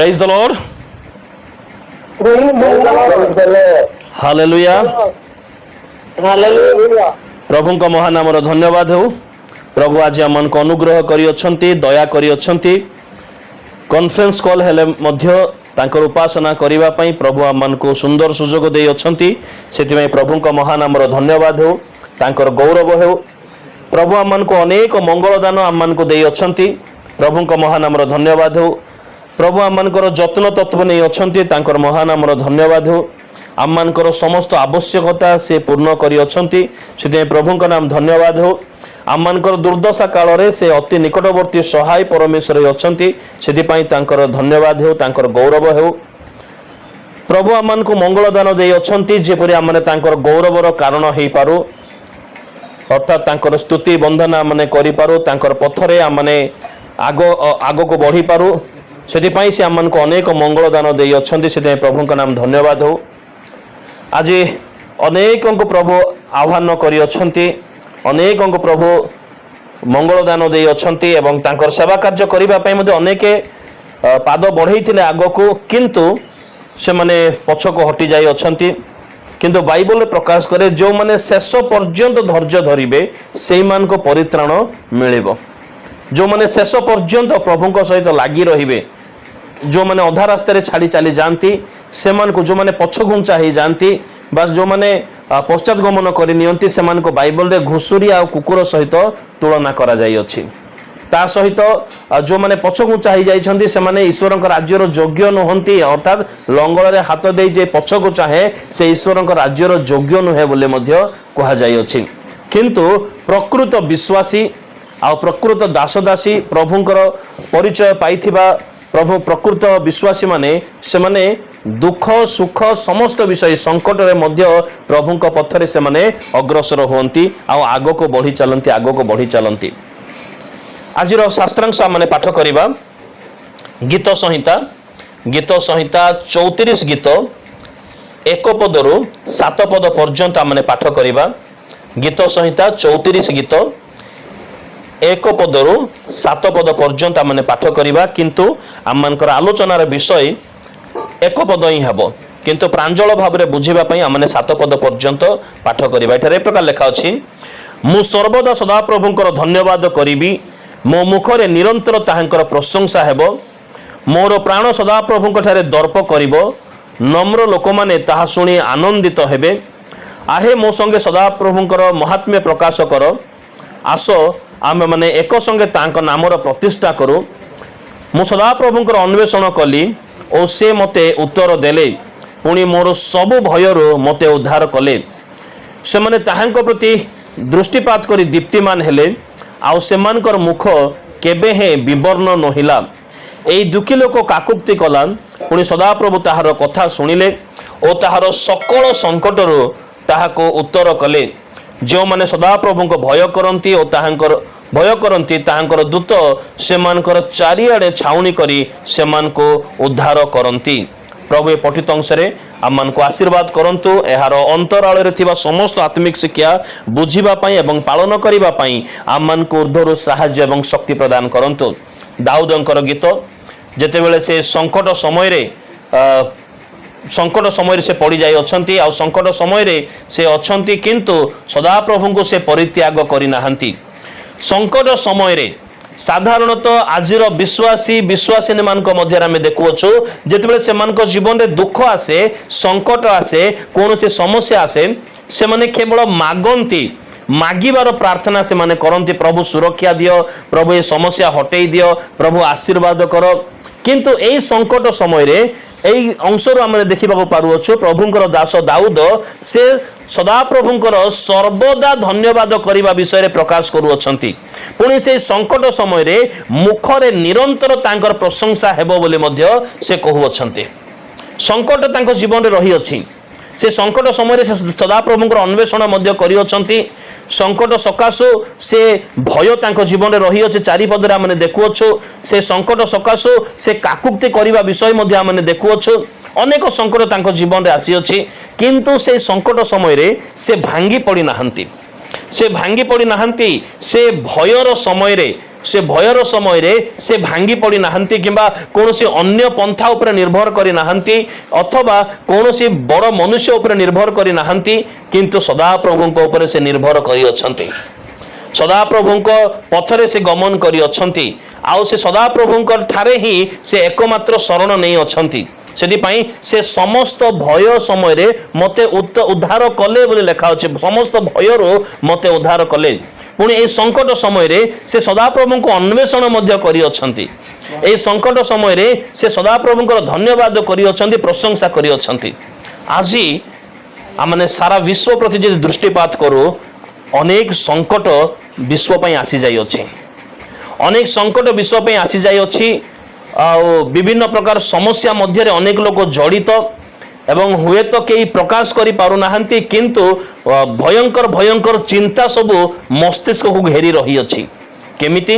Praise the Lord. Hallelujah. प्रभु महान नाम धन्यवाद हो। प्रभु आज आम को अनुग्रह करी दया करी कॉन्फ्रेंस कॉल हेले मध्य तांकर उपासना करिबा पई प्रभु आम को सुंदर सुजोग दे अछंती। सेति प्रभु को महान नाम धन्यवाद हो, तांकर गौरव हो। प्रभु आम को अनेक मंगल दान आम को दे अछंती। प्रभु को महान नाम धन्यवाद हो। प्रभु आमर जत्न तत्व नहीं अच्छी, तांकर महान नाम धन्यवाद हो। आमर समस्त आवश्यकता से पूर्ण करी प्रभु का नाम धन्यवाद हो। आमर दुर्दशा काल से अति निकटवर्ती सहाय परमेश्वर अच्छी, से धन्यवाद हो, तांकर गौरव हो। प्रभु आम को मंगल दान दे अच्छी, जेपरी आम गौरवर कारण हो पारू, अर्थात तांकर स्तुति वंदना आम कर पथरे आमने आग को बढ़ी पारू। से से आम को अनेक मंगल दान दे अच्छी, से प्रभु का नाम धन्यवाद हो। आज अनेक प्रभु आह्वान करी अनेक प्रभु मंगल दान दे अच्छी एवं तांकर सेवा कार्य करने अनेक पाद बढ़े आग को, किंतु से माने पछ को हटि जाई अछंती। किंतु बाइबल प्रकाश करे जो माने शेष पर्यंत धैर्य धरिबे सेई मान को परित्राण मिलिबो। जो माने शेष पर्यंत प्रभु को सहित लागी रहिबे, जो माने अधा रास्ते छाड़ी चली जाती से को, जो माने पछ घुंचा हो जाती, बस जो माने पश्चात गमन करनी से बाइबल रे घुषुरी आ कुकुर सहित तुलना करा जाई अछि। ता सहित जो माने पछ घुंचा हो जाइछन्ती से माने ईश्वर राज्यर योग्य नुहंती, अर्थात लंगल रे हाथ दे जे पछ को चाहे से ईश्वर राज्यर योग्य नुहे बोले मध्य कहा जाई अछि। किंतु प्रकृत विश्वासी आ प्रकृत दासदासी प्रभुंकर परिचय पाइथिबा प्रभु प्रकृत विश्वासी माने से माने दुख सुख समस्त विषय संकट रे मध्य प्रभु को पथरे से माने अग्रसर होती, आग को बढ़ी चलती, आग को बढ़ी चलती। आज शास्त्रांश माने पाठ करिबा गीत संहिता 34 गीत 1 पदरु 7 पद पर्यंत आमने पाठ करिबा। गीत संहिता 34 गीत 1 पदरु 7 पद पर्यंत आमने पाठ करिबा। किंतु आमनकर आलोचनार विषय 1 पद ही हेबो, किंतु प्रांजल भाव में बुझिबा पई आमने 7 पद पर्यंत पाठ करिबा। एठारे प्रकार लेखा अछि, मु सर्वदा सदा प्रभुंकर धन्यवाद करिबी, मो मुखरे निरंतर ताहांकर प्रशंसा हेबो। मोर प्राण सदा प्रभुंक ठारे दर्प करिबो, नम्र लोक माने ताहा सुनी आनंदित हेबे। आहे मो संगे सदा प्रभुंकर महात्म्य प्रकाश कर, आस आमे माने एक संगे तांक नामर प्रतिष्ठा करू। मु सदा प्रभुंकर अन्वेषण कली और से मते उत्तर देले, पुणी मोर सबु भयरु मते उद्धार कले। से माने ताहांक प्रति दृष्टिपात करी दीप्तिमान हेले, आउ सेमानकर मुख केबे हे विवर्ण नहिला। एई दुखी लोक काकुक्ति कला, पुणी सदाप्रभु ताहार कथा शुणिले और ताहार सकल संकटरु ताहाको उत्तर कले। जो माने सदाप्रभु को भय करती और ताहांकर भय करती ताहांकर दूत सेमानकर चारिआडे छाउनी करी सेमानको उद्धार करती। प्रभु पठित अंशरे आम को आशीर्वाद करंतु, एहार अंतराल रे थिबा समस्त आत्मिक शिक्षा बुझिबा पई एवं पालन करिबा पई आम को ऊर्ध्वर साहाय्य एवं शक्ति प्रदान करंतु। दाऊदंकर गीत जेतेबेले से संकट समय से पड़ जाई अछंती, आ संकट समय रे से अछंती, किंतु सदा प्रभु को से परित्याग करि नाहंती। संकट समय रे साधारणतः आजिर विश्वासी मान मध्य आम देखुछु, जिते से जीवन में दुख आसे, संकट आसे, कौन से समस्या आसे, से माने केवल मागंती, मागिबार प्रार्थना से माने करंती, प्रभु सुरक्षा दियो, प्रभु ये समस्या हटई दियो, प्रभु आशीर्वाद कर। किंतु एई संकट समय रे एई अंशर आम देखा पारुछु, प्रभुंकर दास दाऊद से सदा प्रभुंकर सर्वदा धन्यवाद करिबा विषय प्रकाश करुअछंती। पुणी से संकट समय रे मुखरे निरंतर तांकर प्रशंसा हेबो बोली मध्य से कहउछंती। संकट तांको जीवन रे रही अछि, से संकट समय रे सदा प्रभुंकर अन्वेषण मध्य करिअछंती। संकट सकाशु से भय तांको जीवन रे रही अछि, चारिपदरे आमने देखुअछु। से संकट सकाशु से काकुक्ति करिबा विषय मध्य आमने देखुअछु। अनेक संकट तांको जीवन रे आसी अछि, किंतु से संकट समय रे से भांगी पड़ी नाहंती। से भांगी पड़ी नाहंती से भयर समय रे से भांगी पड़ी नाहंती किंबा कोनोसी अन्य पंथा ऊपर निर्भर करी नाहंती अथवा कोनोसी बड़ मनुष्य ऊपर निर्भर करी नाहंती किंतु सदा प्रभुଙ୍କ ऊपर से निर्भर करी अछंती सदा प्रभुଙ୍କ पथरे से गमन करी अछंती आउ से सदा प्रभुଙ୍କ ठारे ही से एकमात्र शरण नहीं अछंती सेदिपाई से समस्त भय समय रे मते उद्धार कले बोली लेखा अछि समस्त भयरो मते उद्धार कले पुणी ए संकट समय रे से सदाप्रभु को अन्वेषण मध्य करी अछंती ए संकट समय रे से सदाप्रभुଙ୍କର धन्यवाद करी अछंती प्रशंसा करी अछंती आजी आमने सारा विश्व प्रति जे दृष्टिपात करू अनेक संकट विश्व पई आसी जाई अछि अनेक संकट विश्व पई आसी जाई अछि विभिन्न प्रकार समस्या मध्य रे अनेक लोक जड़ित एवं हुए तो कई प्रकाश करी पारु नाहंती किंतु भयंकर भयंकर चिंता सब मस्तिष्क को घेरी रही अछि केमिति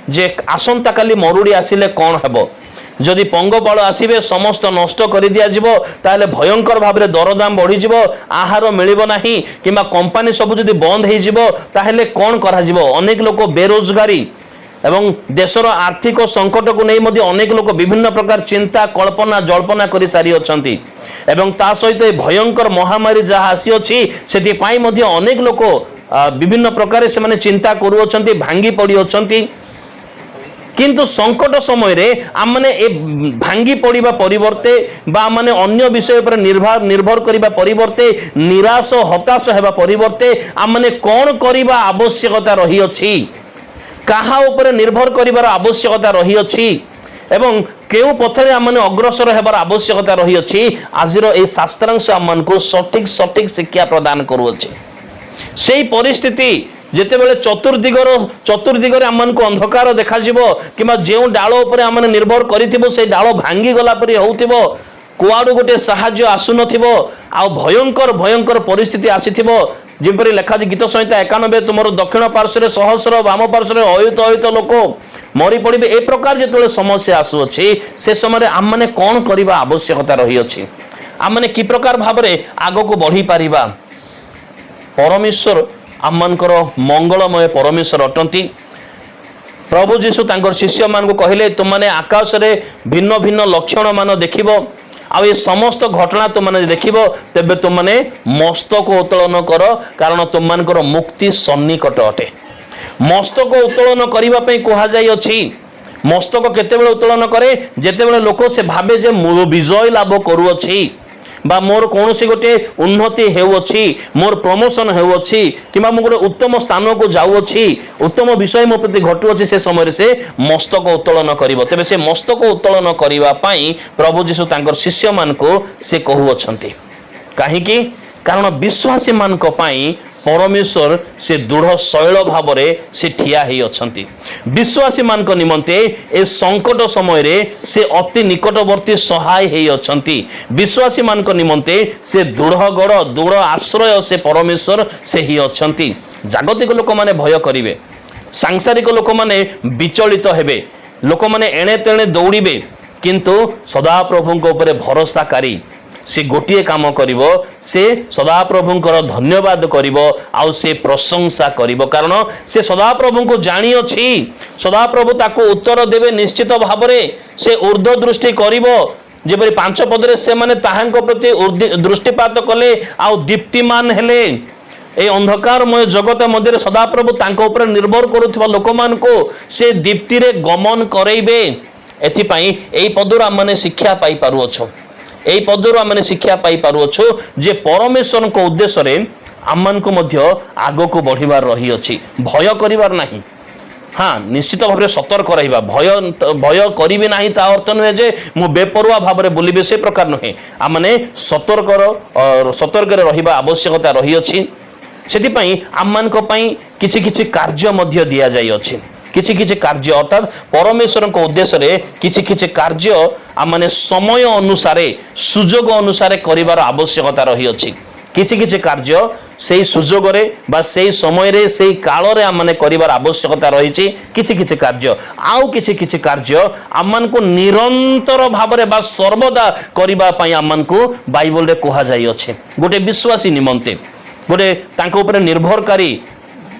जे आसंता काली मरुड़ी आसिले कौन हेबो जदि पंगपाल आसीबे समस्त नष्ट कर दिया जिवो ताले भयंकर भाबरे दरदाम बढ़ी जिवो आहार मिलिबो नाही किबा कंपनी सब जदि बंद हे जिवो ताहेले कोन करा जिवो अनेक लोक बेरोजगारी एवं देशर आर्थिक संकट को नहीं मध्य अनेक लोक विभिन्न प्रकार चिंता कल्पना जल्पना करि सारी अछंती एवं ता सहित भयंकर महामारी जहाँ आसी अछि सेति पाई मध्य अनेक लोक विभिन्न प्रकार से माने चिंता करू अछंती भांगी पड़ी अछंती किंतु संकट समय रे आमने ए भांगी पड़िबा परिवर्ते बा माने अन्य विषय पर निर्भर करिबा परिवर्ते निराश हताश हेबा परिवर्ते आमने कोन करिबा आवश्यकता रही अछि कहा ऊपर निर्भर करिबार आवश्यकता रही अछि एवं केउ पथरे आमने अग्रसर हेबार आवश्यकता रही अछि आजिरो ए शास्त्रांश आमनको सठिक शिक्षा प्रदान करू अछि सेही परिस्थिति जेतेबेले चतुर्दिगर आमनको अंधकार देखा जिवो किबा जेउ डालो ऊपर आमने निर्भर करिथिबो से डालो भांगी गला परि होउथिबो कुआडू गोटे साहाय्य आसु नथिबो आ भयंकर परिस्थिति आसीथिबो जेपरि लेखा गीत संहिता 91 तुमर दक्षिण पार्श्व सहस्र वाम पार्श्व अयुत लोक मरी पड़े ए प्रकार जो समस्या आसु अछि से समय आम मैंने कौन करने आवश्यकता रही अछि आम मैंने कि प्रकार भाव में आग को बढ़ी पारिबा परमेश्वर आम मानकर मंगलमय परमेश्वर अटंती प्रभु जीशु तांकर शिष्य मान को कहले तुमने आकाश रे भिन्न भिन्न लक्षण मान देखिबो आ ये समस्त घटना तुमने देखिबो तेबे तुमने मस्तक उत्तोलन कर कारण तुम मानकर मुक्ति सन्निकट अटे मस्तक उत्तोलन करबा पई कहा जाय अछि मस्तक केतेबेले उत्तोलन करे जेतेबेले लोक से भाबे जे विजय लाभ करू अछि बा मोर कौनसी गोटे उन्नति हेउछि मोर प्रमोशन हेउछि किबा मो गोटे उत्तम स्थान को जाउछि उत्तम विषय मो प्रति घटुछि से समय से मस्तक उत्तोलन करिवो तबे से मस्तक उत्तोलन करिवा पई प्रभु जीशु तांकर शिष्य मान को से कहउछंती काहे कि कारण विश्वासी मान को पई परमेश्वर से दृढ़ शैल भाव से ठिया ही अछंती विश्वासी मान को निमंते ए संकट समय रे से अति निकटवर्ती सहाय ही अछंती विश्वासी मान को निमंते से दृढ़ आश्रय से परमेश्वर से ही अछंती जागतिक लोक माने भय करिवे सांसारिक लोक माने विचलित हेबे लोक माने एणे तेणे दौड़िबे किंतु सदा प्रभुଙ୍କ ऊपर भरोसाकारी से गोटे काम करिवो से सदाप्रभुଙ୍କର धन्यवाद करिवो आउ से प्रशंसा करिवो कारण से सदाप्रभु को जानी अछि सदाप्रभु ताको उत्तर देवे निश्चित भाव से ऊर्ध्व दृष्टि करिवो जेपरि पांच पदरे से माने ताहांको प्रति दृष्टिपात कले आउ दीप्तिमान हेले ए अंधकारमय जगत मध्य सदाप्रभु तांको ऊपर निर्भर करुथिबा लोकमान को से दीप्ति रे गमन करैबे एथिपाई एई पदर आमने शिक्षा पाई पारुअछो एई पदर आमने शिक्षा पाई पारुअछो जे परमेश्वर को उद्देश्य रे आमन को मध्य आगो को बढ़िबार रही अछि भय करिवार नाही हाँ निश्चित भाव में सतर्क रहिबा भय करिबे नाही ता अर्थ नुहे जे मु बेपरुआ भाव में बोलिबे से प्रकार नुहे आमने सतर्क रहिबा आवश्यकता रही अछि सेति पई आमन को पई किछि किछि कार्य मध्य दिया जाय अछि किछि किछि कार्य अर्थात परमेश्वर को उद्देश्य रे किछि किछि कार्य आमने समय अनुसारे सुजोग अनुसारे करिवार आवश्यकता रही अछि किछि किछि कार्य सेही सुजोग रे बा सेही समय रे सेही काल रे आमने करिवार आवश्यकता रही छि किछि किछि कार्य आउ किछि किछि कार्य आमन को निरंतर भाव रे बा सर्वदा करिबा पई आमन को बाइबल रे कहा जाय अछि गोटे विश्वासी निमंते गोटे तांको ऊपर निर्भरकारी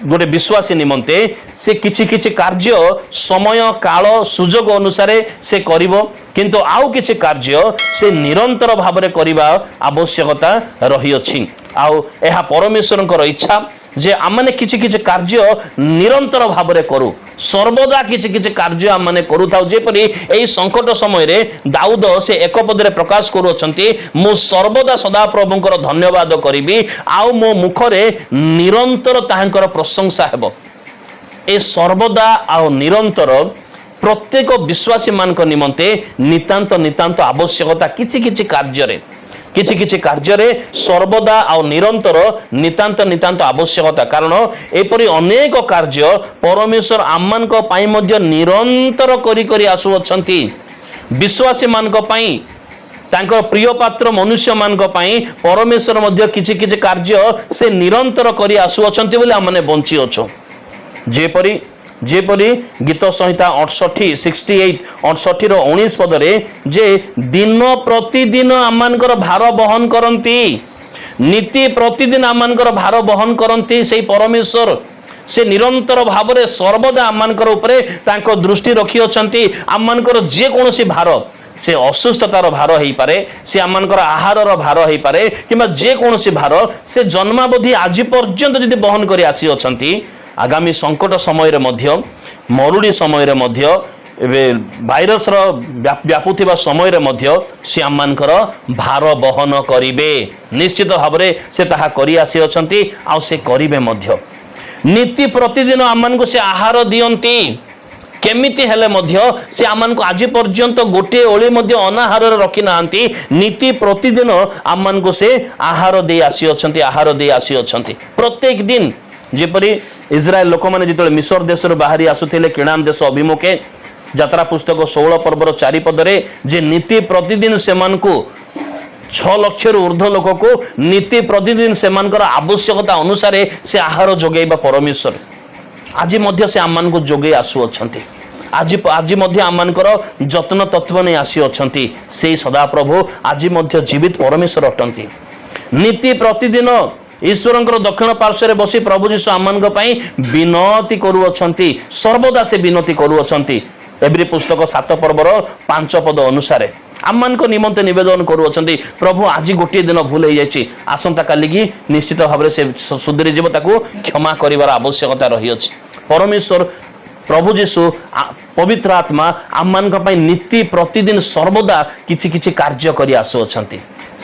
गोटे विश्वासी निमंते से किछि किछि कार्य समय काल सुजोग अनुसार से करिवो किंतु आउ किछि कार्य से निरंतर भाव करिबा आवश्यकता रही अछि आउ एहा परमेश्वरंकर इच्छा जे आमने किछि किछि कार्य निरंतर भाव करू सर्वदा किछि किछि कार्य आमने करू थाउ जेपरि एई संकट समय रे दाऊद से एक पदरे प्रकाश करूछंती मु सर्वदा सदा प्रभुंकर धन्यवाद करिबी आउ मो मुखरे निरंतर ताहांकर प्रशंसा हेबो ए सर्वदा आउ निरंतर प्रत्येक विश्वासी मान निमंते नितांत नितांत आवश्यकता किछि किछि कार्य रे सर्वदा आ निरंतर नितांत नितांत आवश्यकता कारण एपरि अनेक कार्य परमेश्वर आमान को पाई मध्य निरंतर करी करी आसु अछंती विश्वासी मान को पाई तांकर प्रिय पात्र मनुष्य मान को पाई परमेश्वर मध्य किछि किछि कार्य से निरंतर करी आसु अछंती बोले हमने बंची अछो जेपरी गीत संहिता 68 रो 19 पदरे जे दिन प्रतिदिन आमानकर भार बहन करंती नीति प्रतिदिन आमानकर भार बहन करंती से परमेश्वर से निरंतर भाव में सर्वदा आमानकर उपरे तांको दृष्टि रखी अछंती आमानकर जे कोनोसी भार से असुस्थतार भार हो पारे से आमानकर आहारर भार हो पारे किंबा जे कोनोसी भार से जन्मावधि आज पर्यंत जदि बहन करी आसी अछंती आगामी संकट समय रे मध्य मरुड़ी समय रे मध्य भाइरस व्यापुथिबा समय रे मध्य से आमानकर भार बहन करिवे निश्चित भाव में से ताहा करी आसी अछंती आ से करिवे मध्य नीति प्रतिदिन आमान को से आहार दियंती केमिति हेले मध्य से आमान को आज पर्यंत गोटे ओली मध्य अनाहार रखी नांती नीति प्रतिदिन आमान को से आहार दे आसी अछंती प्रत्येक दिन जेपरी इज्राएल लोक मैंने जो मिस्र देश बाहरी आसुले किणान देश अभिमुखे यात्रा पुस्तक 16 पर्वर 4 पदरे जे नीति प्रतिदिन से 6 लाख ऊर्ध्व लोक को नीति प्रतिदिन से आवश्यकता अनुसार से आहार जोगेबा परमेश्वर आज मध्य से आमान को जोगे आसु अछंती आज मध्य आमानकर जत्न तत्व नहीं आसी अछंती से सदा प्रभु आज मध्य जीवित परमेश्वर अटंती नीति प्रतिदिन ईश्वरंकर दक्षिण पार्श्व रे बसी प्रभु जीशु आमान विनती करुअछंती सर्वदा से विनती करुअछंती एब्री पुस्तक 7 पर्वर 5 पद अनुसार आमान को निमंते निवेदन करुअछंती प्रभु आज गोटे दिन भूल हो जाइए आसंता काली की निश्चित भाव से सुधरी जीव ताकू क्षमा करिवार आवश्यकता रही अछि परमेश्वर प्रभु जीशु पवित्र आत्मा आमान नीति प्रतिदिन सर्वदा किछि किछि कार्य करि आसुअछंती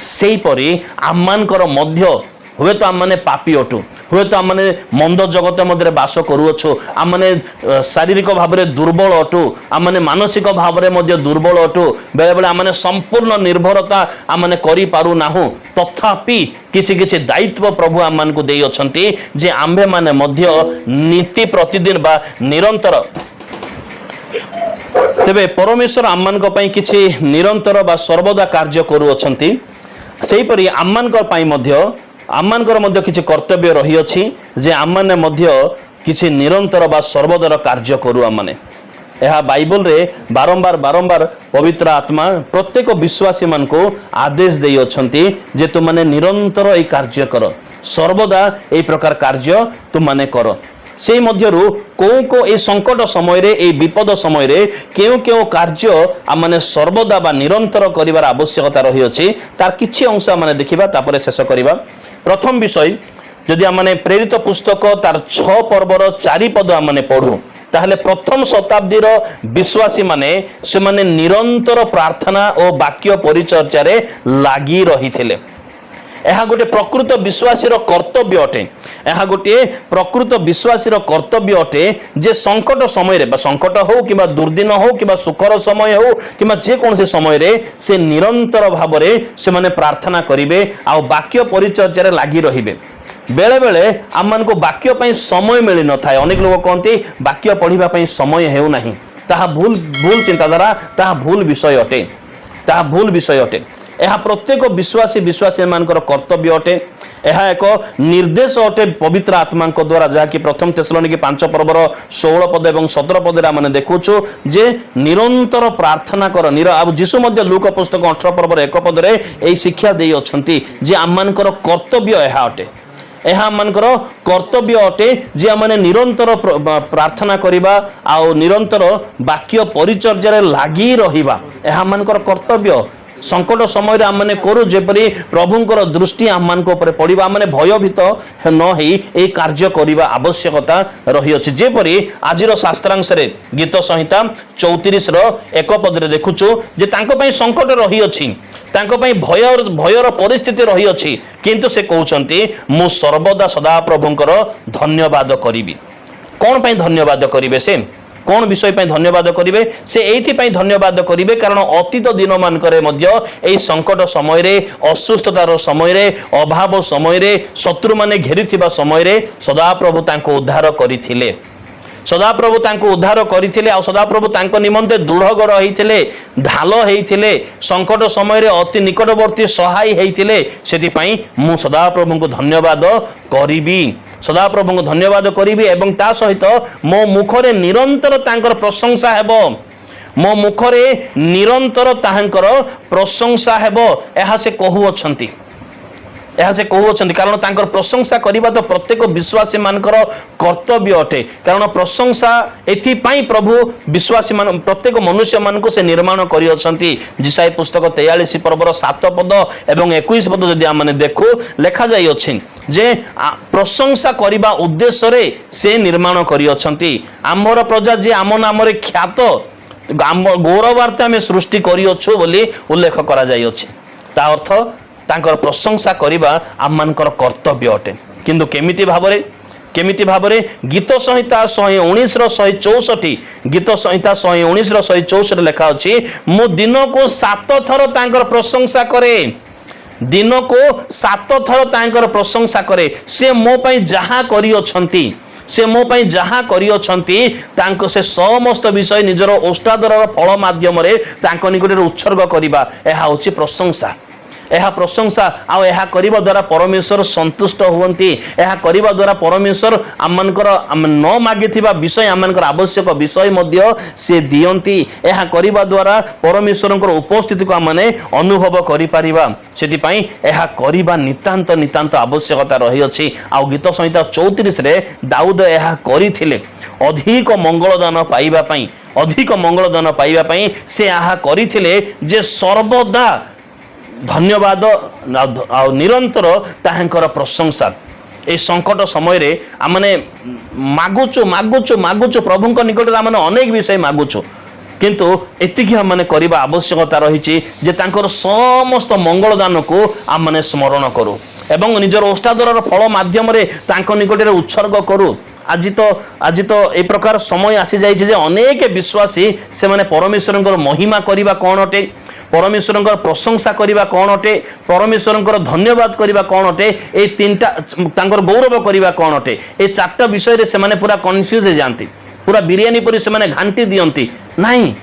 सेही परि आमानकर मध्य हुए तो आम पापी अटु हुए तो आम मंद जगत मध्य बास करुअछु आम शारीरिक भाव में दुर्बल अटु आम मानसिक भाव में दुर्बल अटु बेले बेले आम संपूर्ण निर्भरता आम करूँ तथापि किछि किछि दायित्व प्रभु आम को दे अछंती जे आम्भे माने मध्य नीति प्रतिदिन बा निरंतर तेबे परमेश्वर आम्मान पई किछि निरंतर बा सर्वदा कार्य करूअछंती सेही परि आम्मान पई मध्य आमानकर मध्य किछि कर्तव्य रही अछि जे आमाने मध्य किछि निरंतर बा सर्वदर कार्य करू आमाने यह बाइबल रे बारंबार बारंबार पवित्र आत्मा प्रत्येक विश्वासी मान को आदेश दे अछंती जे तुमने निरंतर ए कार्य कर सर्वदा ए प्रकार कार्य तुमने कर से मध्यरु को ए संकट समय रे ए विपद समय रे केउ कार्य आमने सर्वदा बा निरंतर करिवार आवश्यकता रही अछि तार किछि अंश आमने देखिबा तापरे शेष करिबा प्रथम विषय जदि आमने प्रेरित पुस्तक तार 6 पर्वर 4 पद आमने पढू ताहले प्रथम शताब्दीर विश्वासी माने से माने निरंतर प्रार्थना और वाक्य परिचर्चा रे लागी रहिथिले यह गोटे प्रकृत विश्वासीर कर्तव्य अटे यह गोटे प्रकृत विश्वासीर कर्तव्य अटे जे संकट समय रे संकट हो कि दुर्दिन हो कि सुखर समय हो कि जेकोसी समय रे से निरंतर भाव में से माने प्रार्थना करिवे आ वाक्य परिचर्चा रे लागी रहिबे बेले बेले आम को वाक्य पई समय मिल न थाए अनेक लोग कहते वाक्य पढ़िबा पई समय हेउ नाही ताहा भूल चिंताधारा ताहा भूल विषय अटे यह प्रत्येक विश्वासी मानकर कर्तव्य अटे यह एक निर्देश अटे पवित्र आत्मा द्वारा जहाँकि प्रथम थेसलोनिके 5 पर्वर 16 पद और 17 पद आम देखुछु जे निरंतर प्रार्थना कर जीशु मध्य लूक पुस्तक 18 पर्वर 1 पद रे शिक्षा दे अछंती जे आम कर्तव्य यह अटे ଏହା आमनकर कर्तव्य अटे जे आमने निरंतर प्रार्थना करिबा आ निरंतर वाक्य परिचर्या लागी रहिबा ଏହା आमनकर कर्तव्य। संकट समय आमने करू जेपरी प्रभुंकर दृष्टि आम पड़ा आमने भयभीत न हो कार्य करने आवश्यकता रही अछि। जेपरी आज शास्त्रांश गीत संहिता 34 एक पद देखुचु जे तांको पई संकट रही अछि, तांको पई भयर परिस्थिति रही अछि, किंतु से कहउछंती मु सर्वदा सदा प्रभुंकर धन्यवाद करिबी। कोन पई धन्यवाद करिवे से कौन विषय पर धन्यवाद करेंगे से ये धन्यवाद करेंगे कारण अतीत दिन मानकरे मध्य एई संकट समय रे असुस्थतार समय रे अभाव समय रे शत्रु माने घेरी समय रे सदाप्रभु तांको उद्धार करथिले, सदाप्रभु तांको उद्धार करथिले आ सदाप्रभु तांको निमंते दृढ़गढ़ होइथिले, ढाल होइथिले, संकट समय रे अति निकटवर्ती सहाय होइथिले। सेति पई मु सदाप्रभु को धन्यवाद करिबी, सदाप्रभु को धन्यवाद करिबी एवं ता सहित मो मुखरे निरंतर तांकर प्रशंसा हेबो, मो मुखरे निरंतर तांकर प्रशंसा हेबो एहा से कहउछंती, यह से कहउछंती कारण तांकर प्रशंसा करिबा तो प्रत्येक विश्वासी मानकर कर्तव्य अटे। कारण प्रशंसा एथि पई प्रभु विश्वासी मान प्रत्येक मनुष्य मान को से निर्माण करि अछंती। जिसाई पुस्तक 43 पर्वर 7 पद एवं 21 पद जदि आमने देखु लेखा जाई अछि जे प्रशंसा करिबा उद्देश्य रे से निर्माण करि अछंती। आमर प्रजा जे आम नाम रे ख्यात गौरवार्थ आमे सृष्टि करि अछु बोली उल्लेख करा जाई अछि। ता अर्थ तांकर प्रशंसा करिबा आमनकर कर्तव्य अटे। किंतु केमिति भाबरे गीत संहिता 119 164 गीत संहिता 119 164 लेखा अछि मु दिन को 7 थर तांकर प्रशंसा करे, दिन को 7 थर तांकर प्रशंसा करे। से मो पई जहा करि अछंती, से मो पई जहा करि अछंती तांको से समस्त विषय निजर ओष्टादरर फल माध्यम रे तांको निकटरे उत्सर्ग करिबा एहा होछि प्रशंसा। यह प्रशंसा आउ यह करिबा द्वारा परमेश्वर संतुष्ट हुवंती, यह करिबा द्वारा परमेश्वर आमनकर न मागिथिबा विषय आमनकर आवश्यक विषय मध्य से दियंती। यह करिबा द्वारा परमेश्वरंकर उपस्थिति को आमने अनुभव करि परिबा। सेति पई यह करिबा नितांत नितांत आवश्यकता रही अछि। आउ गीत संहिता 34 रे दाऊद यह करिथिले अधिक मंगलदान पाइबा पई, अधिक मंगलदान पाइबा पई से यह करिथिले जे सर्वदा धन्यवाद निरंतर ताहंकर प्रशंसा। ए संकट समय रे आमने मागुचु मागुचु मागुचु प्रभुंक निकट आमने अनेक विषय मागुचु, किंतु एतिकी आमने करिबा आवश्यकता रहिछि जे तांकर समस्त मंगलदान को आमने स्मरण करू एवं निजर ओष्टादरर फल माध्यम रे तांको निकट रे उत्सर्ग करू। आज तो ए प्रकार समय आसी जाइछि जे अनेक विश्वासी से माने परमेश्वरंकर महिमा करिबा कोन अटे, परमेश्वरंकर प्रशंसा करिबा कोन अटे, परमेश्वरंकर धन्यवाद करिबा कोन अटे, ए तीनटा तांकर गौरव करिबा कोन अटे, ए चारटा विषय रे से माने पूरा कन्फ्यूज हो जानती, पूरा बिरियानी परि से माने घांटी दियंती नाही।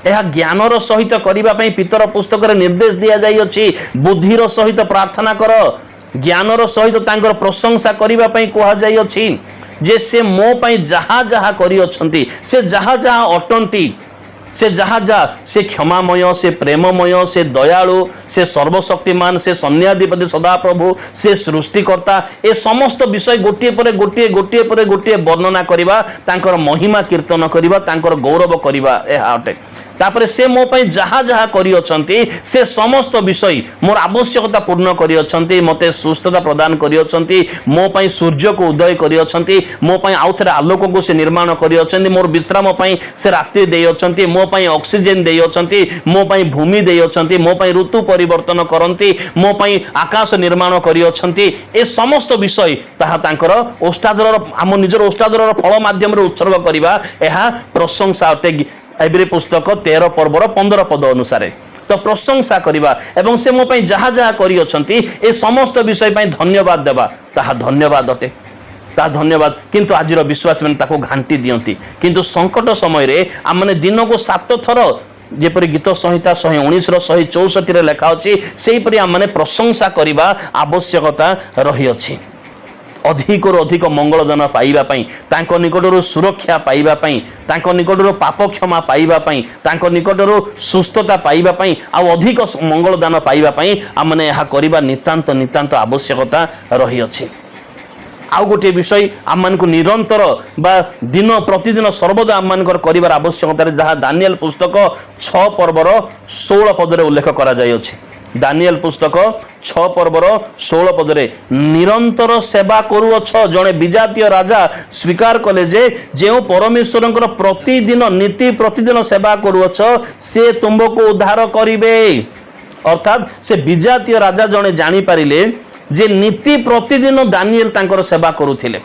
यह ज्ञानर सहित करिबा पई पितर पुस्तक रे निर्देश दिया जाई अछि। बुद्धिर सहित प्रार्थना कर, ज्ञानर सहित तांकर प्रशंसा करिबा पई कहा जाई अछि जे से मो पई जहा जहा करि अछंती, से जहा जहा अटंती, से जहा जहा से क्षमामय, से प्रेममय, से दयालु, से सर्वशक्तिमान, से सन्याधिपति सदाप्रभु, से सृष्टिकर्ता, ए समस्त विषय गोटे परे गोटे गोटे परे गोटे वर्णना करिबा, तांकर महिमा कीर्तन करिबा, तांकर गौरव करिबा एहा अटे। तापरे से मो पई जहा जहा करि अछंती से समस्त विषय मोर आवश्यकता पूर्ण करि अछंती, मते सुस्थता प्रदान करि अछंती, मो पई सूर्य को उदय करि अछंती, मो पई आउथरे आलोक को से निर्माण करि अछंती, मोर विश्राम पई से रात्रि देई अछंती, मो पई ऑक्सीजन देई अछंती, मो पई भूमि देई अछंती, मो पई ऋतु परिवर्तन करंती, मो पई आकाश निर्माण करि अछंती। ए समस्त विषय ताहा तांकर ओष्टादरर हम निजर ओष्टादरर फल माध्यम रे उत्सर्ग करिबा एहा प्रशंसा अटे। एब्री पुस्तक 13 पर्वर 15 पद अनुसार तो प्रशंसा करिबा एवं से मो पई जहा जहा करि अछंती ए समस्त विषय पई धन्यवाद देबा ताहा धन्यवाद अटे, ता धन्यवाद। किंतु आजिर विश्वास माने ताको घांटी दियंती। किंतु संकट समय रे आमने दिन को 7 थर जेपरि गीत संहिता 119 164 रे लेखा अछि सेही परि आमने प्रशंसा करिबा आवश्यकता रही अछि। अधिक अधिक मंगलदान पाइबा पई, तांको निकटरो सुरक्षा पाइबा पई, तांको निकटरो पाप क्षमा पाइबा पई, तांको निकटरो सुस्थता पाइबा पई आ अधिक मंगलदान पाइबा पई आमने यहा करिबा नितांत नितांत आवश्यकता रही अछि। आउ गोटे विषय आम मान निरंतर बा दिन प्रतिदिन सर्वदा आम मान कर आवश्यकता जहाँ दानिएल पुस्तक 6 पर्वर 16 पदरे उल्लेख करा जाय अछि। दानिएल पुस्तक 6 पर्वर 16 पदरे निरंतर सेवा करुअछ जड़े विजातीय राजा स्वीकार कले जे जो परमेश्वर प्रतिदिन नीति प्रतिदिन सेवा करुअछ से तुमको उद्धार करिवे। अर्थात से विजातीय राजा जड़े जानी पारिले जे नीति प्रतिदिन दानिएल तांकर सेवा करुथिले,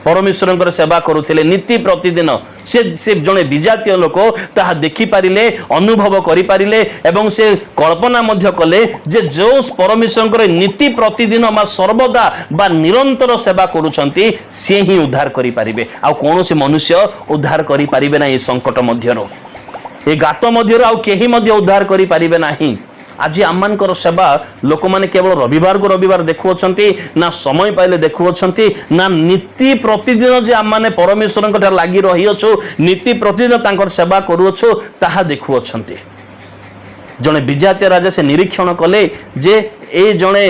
परमेश्वर सेवा करुथिले नीति प्रतिदिन। से जड़े विजातीय लोक ताहा देखि पारिले, अनुभव करि पारिले एवं से कल्पना मध्य कले जे जो परमेश्वर नीति प्रतिदिन बा सर्वदा बा निरंतर सेवा करुछंती से ही उद्धार करि पारिबे। आ कोनोसी मनुष्य उद्धार करि पारिबे ना। ए संकट मध्यरो ए गात मध्यरो आ केही मध्य उद्धार करि पारिबे नाही। आज आमମାନଙ୍କର सेवा लोक माने केवल रविवार को रविवार देखुअछंती ना, समय पाइले देखुअछंती ना, नीति प्रतिदिन जे आम माने परमेश्वर लागी रही अछु नीति प्रतिदिन तांकर सेवा करूअछु ताहा देखुअछंती। जने विजातीय राजा से निरीक्षण कले जे ए जने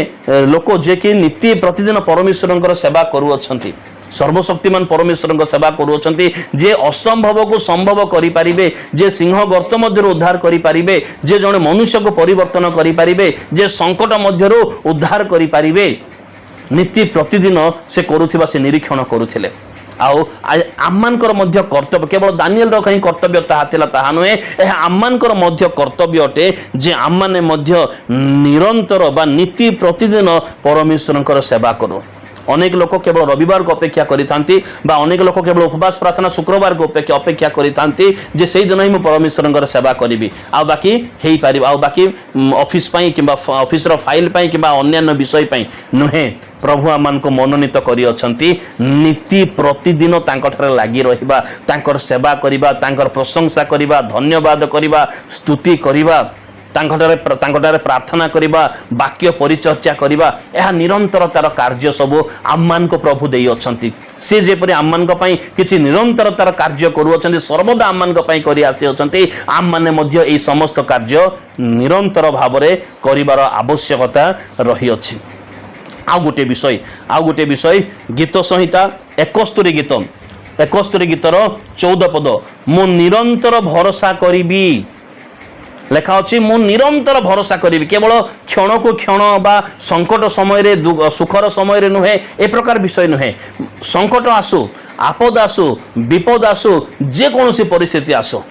लोक जे कि नीति प्रतिदिन परमेश्वर सेवा करूअछंती, सर्वशक्तिमान परमेश्वर सेवा करुछंती, जे असंभव को संभव करि पारिबे, जे सिंह गर्त मध्य उद्धार करि पारिबे, जे जने मनुष्य को परिवर्तन करि पारिबे, जे संकट मध्य उद्धार करि पारिबे। नीति प्रतिदिन से करुथिबा से निरीक्षण करुथिले। आउ आममानकर मध्य कर्तव्य केवल दानिएल रो कहीं कर्तव्य ताहा थिला ताहा नुहे, एहा आममानकर मध्य कर्तव्य अटे जे आममाने मध्य निरंतर बा नीति प्रतिदिन परमेश्वरकर सेवा करू। अनेक लोक केवल रविवार को अपेक्षा करिथांती बा अनेक लोक केवल उपवास प्रार्थना शुक्रवार को अपेक्षा करिथांती जे सेही दिन ही मु परमेश्वरंकर सेवा करिवि आ बाकी हेई पारिबा आ बाकी ऑफिस पई किबा ऑफिस रो फाइल पई किबा अन्य विषय पई नुहे। प्रभु आमान को मनोनीत करी अछंती नीति प्रतिदिन तांकठारे लागि रहिबा, तांकर सेवा करिबा, तांकर प्रशंसा करिबा, धन्यवाद करिबा, स्तुति करिबा, तांकटारे प्रार्थना करिबा, वाक्य परिचर्चा करिबा, एहा निरंतर तार कार्य सब आम्मान को प्रभु देई अछंती। से जेपरि आम्मान को पई किछि निरंतर तार कार्य करू अछंती, सर्वदा आम्मान को पई करि आसी अछंती। आम माने मध्य एई समस्त कार्य निरंतर भाबरे करिबार आवश्यकता रही अछि। आ गोटे विषय गीत संहिता 71 गीतर 14 पद मु निरंतर भरोसा करिबी लेखा अच्छी मु निरंतर भरोसा करी। केवल क्षण को क्षण बा संकट समय सुखर समय नुहे ए प्रकार विषय नुहे। संकट आसु, आपद आसु, विपद आसु, जे कौन परिस्थिति आसु,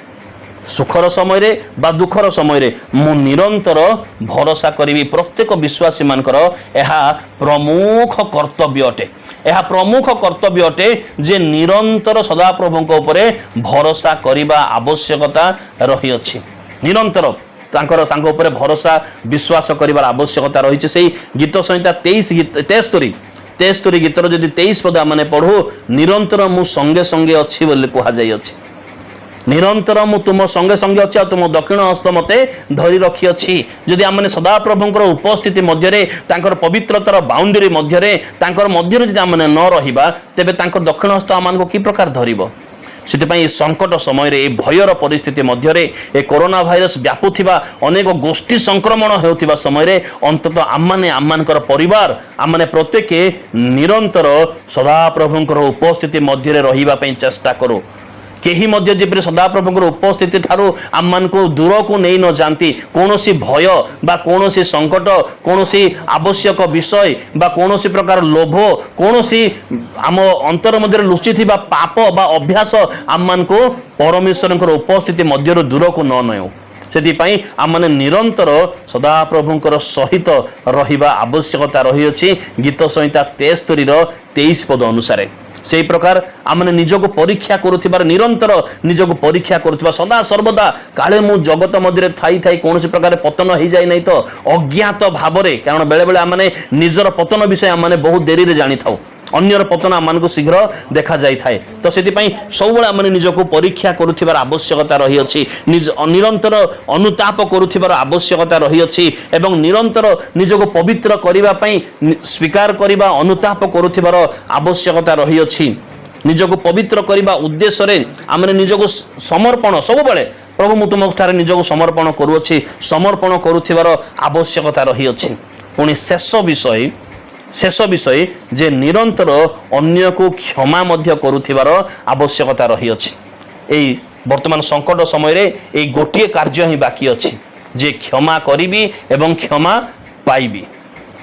सुखर समय बा दुखर समय मु निरंतर भरोसा करी। प्रत्येक विश्वासी मानकर यह प्रमुख कर्तव्य अटे। यह प्रमुख कर्तव्य अटे जे निरंतर सदाप्रभु उपरे भरोसा करने आवश्यकता रही अछि। निरंतर तांको ऊपर भरोसा विश्वास करिवार आवश्यकता रही से गीत संहिता 73 गीतर जदि 23 पद आमने पढ़ू, निरंतर मु संगे संगे अच्छी बोली कहा जाय अछि। निरंतर मु तुम संगे संगे अच्छी आ तुम दक्षिण हस्त मते धरी रखी अछि। जदि आमने सदा प्रभुंकर उपस्थिति मध्यरे तांकर पवित्रतार बाउंडरी मध्यरे तांकर मध्यरे जदि आमने न रहिबा तेबे तांकर दक्षिण हस्त आमानको की प्रकार धरिबो। से संकट समय भयर परिस्थिति मध्य कोरोना भाइरस व्यापुवा अनेक गोष्ठी संक्रमण होता समय अंतत आममानकर परिवार आमने प्रत्येक निरंतर सदाप्रभुंकर उपस्थिति मध्य रही चेष्टा करूँ। केही मध्य जेपरि सदाप्रभुंकर उपस्थिति ठारू आम को दूर को नहीं न जाती कौनसी भय बा कौनसी संकट कौनसी आवश्यक विषय बा कौनसी प्रकार लोभ कौनसी आम अंतर मध्य लुचि थिबा पाप बा अभ्यास आम को परमेश्वर उपस्थिति मध्य दूर को न नयु। से आम निरंतर सदाप्रभुंकर सहित रहिबा आवश्यकता रही अछि। गीत संहिता 73 पद अनुसार से प्रकार आमने निजको परीक्षा करुथिबार निरंतर निजको परीक्षा करुथिबा सदा सर्वदा काले मु जगत मध्य थाई थाई कौन प्रकार पतन हो जाए नहीं तो अज्ञात भावरे, कारण बेले बेले आमने निजर पतन विषय आमने बहुत देरी रे जानी थाउ, अन्यर पतन आम को शीघ्र देखा जाए थाए। तो से सब आम निजको परीक्षा करुथिबार आवश्यकता रही अछि। निरंतर अनुताप करुथिबार आवश्यकता रही अछि एवं निरंतर निजको पवित्र करिबा पई स्वीकार करिबा अनुताप करुथिबार आवश्यकता रही अछि। निजको पवित्र करिबा उद्देश्य रे आमने निजको समर्पण सब बेले प्रभु मु तुम ठारे निजको समर्पण करूछि, समर्पण करुथिबार आवश्यकता रही अछि। पुणी शेष विषय शेष विषय जे निरंतर अन्य को क्षमा मध्य करुथिबार आवश्यकता रही अछि। एई वर्तमान संकट समय रे एई गोटिए कार्य ही बाकी अछि जे क्षमा करिबी एवं क्षमा पाइबी,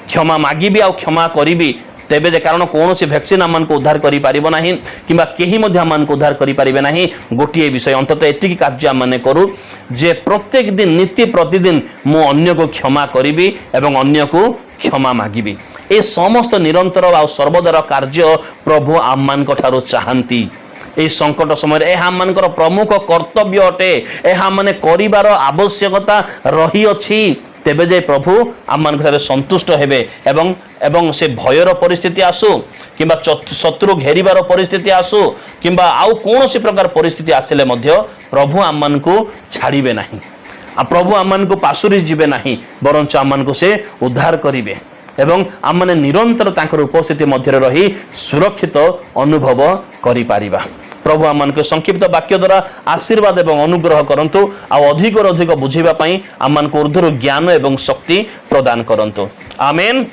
क्षमा मागिबी आ क्षमा करिबी। तेबे जे कारण कौन सी वैक्सीन आम को उद्धार करि परिबो नाही किंबा केही मध्ये आम को उद्धार करि परिबे नाही। गोटिए विषय अंततः एतिकी कार्य आम माने करू जे प्रत्येक दिन नित्य प्रतिदिन मु अन्य को क्षमा करिबी एवं अन्य को क्षमा मागिबी। ए समस्त निरंतर आ सर्वदार कार्य प्रभु आम मान ठारू चाहंती। ए संकट समय ए हम मानकर प्रमुख कर्तव्य अटे, ए हम माने करिवार आवश्यकता रही अछि। तेबे जे प्रभु आम मान संतुष्ट हेबे एवं एवं से भयर परिस्थिति आसु किंबा शत्रु घेरिबार परिस्थिति आसु किंबा आउ कौन सी प्रकार परिस्थिति आसिले मध्य प्रभु आम मान को छाड़िबे नाही। आ प्रभु आम मान को पासुरी जिबे नाही, बरंच आम मान को से उद्धार करिवे एवं आम माने निरंतर तांकर उपस्थिति मध्य रही सुरक्षित अनुभव करि पारिबा। प्रभु आम मान को संक्षिप्त वाक्य द्वारा आशीर्वाद एवं अनुग्रह करंतु आ अधिक बुझीबा पई आम मान को ऊर्ध्वर ज्ञान एवं शक्ति प्रदान करंतु। आमेन।